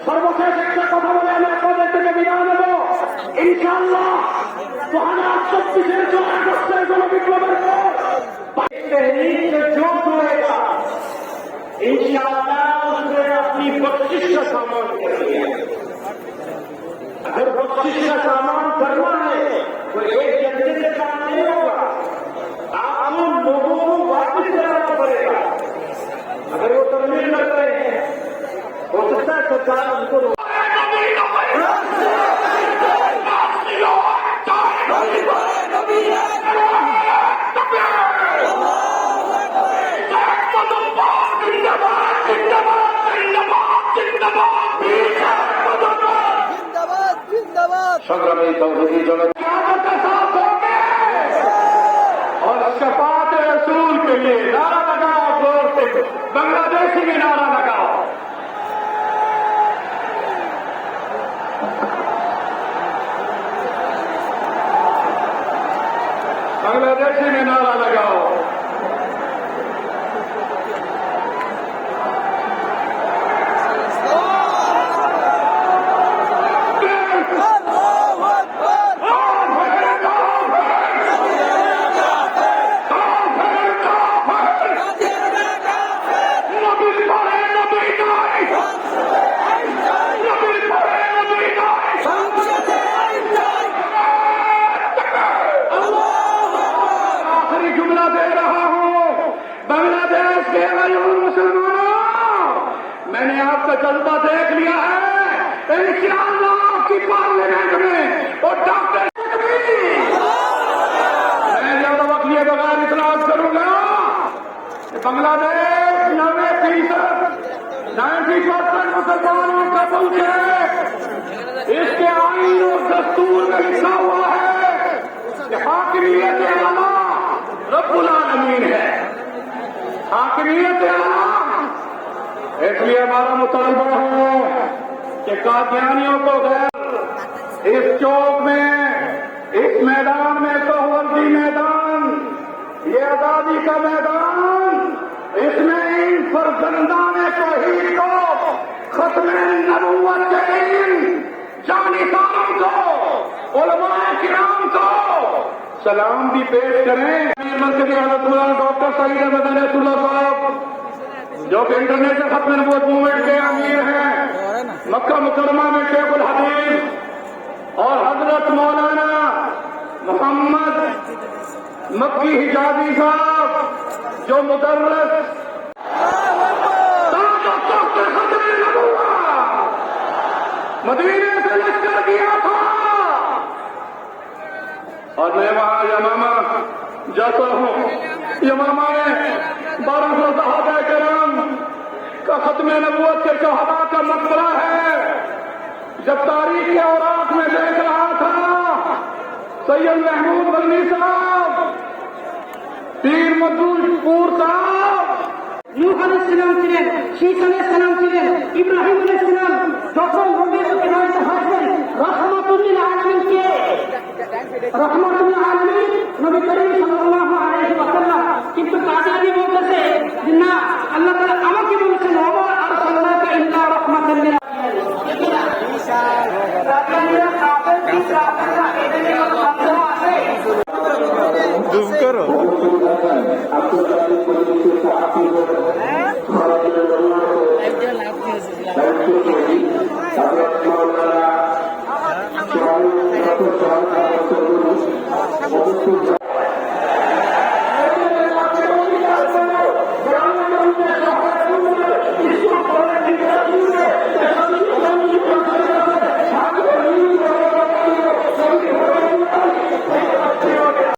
সর্বশেষ একটা কথা বলে আমি আপনাদের থেকে বিদায় নেব। ইনশাআল্লাহ 2024-এর 4 আগস্টের গণবিপ্লবের পর जो होएगा इंशाअल्लाह उसमें अपनी बख्शिश का सामान करेंगे। अगर बख्शिश का सामान करना है तो एक जनते से काम नहीं होगा, आप उन लोगों को वापस कराना पड़ेगा। अगर वो तरमीम कर रहे हैं हो सकता है सरकार उनको संग्रामी तौहीदी जनता के साथ होंगे और शफात रसूल के लिए नारा लगाओ, जोर से बांग्लादेशी में नारा लगाओ। बांग्लादेशी में नारा लगाओ। मैंने आपका जज्बा देख लिया है। इंशाअल्लाह आपकी पार्लियामेंट में और डॉक्टर मैं ज्यादा वक्त लिए बगैर इतना करूंगा कि बांग्लादेश 90% मुसलमानों का मुल्क है। इसके आईन और दस्तूर में लिखा हुआ है कि हाकिमियत आला रब्बुल आलमीन है। हाकिमियत आला इसलिए हमारा मुतालबा है कि कादियानियों को गैर इस चौक में, इस मैदान में, सोहवर्दी मैदान, ये आजादी का मैदान, इसमें इन फरजंदान तौहीद को, खत्मे नबुव्वत के इन जानिसारों को, उलमाए किराम को सलाम भी पेश करें। मरकज़ी हज़रत डॉक्टर सईद अहमद अहमदुल्लाह साहब जो कि इंटरनेशनल खत्म नबूवत मूवमेंट के अमीर हैं, मक्का मुकरमा में शेखुल हदीस और हजरत मौलाना मोहम्मद मक्की हिजाजी साहब जो मुदर्रिस मदीने से लश्कर किया था और मैं वहां यमामा जाता हूं। यमामा में 1200 सहाबा किराम का खत्मे नबूवत के शहदा का मकबरा है। जब तारीख के औराक में देख रहा था सैयद महमूद बरनी साहब, पीर मजदूर साहब, নূহ আলাইহিস সালাম ছিলেন, শীস আলাইহিস সালাম ছিলেন, ইব্রাহিম আলাইহিস সালাম, যখন নবী প্রতিপালিত হয়েছেন রাহমাতুল লিল আলামিন কে, রাহমাতুল লিল আলামিন নবী করিম সাল্লাল্লাহু আলাইহি ওয়াসাল্লাম। কিন্তু কাদিয়ানি বলতেছে যে না, আল্লাহ তাআলা আমাকে বলেছেন ওয়া আরসালনাকা ইল্লা রাহমাতাল লিল জুম করো। Gracias.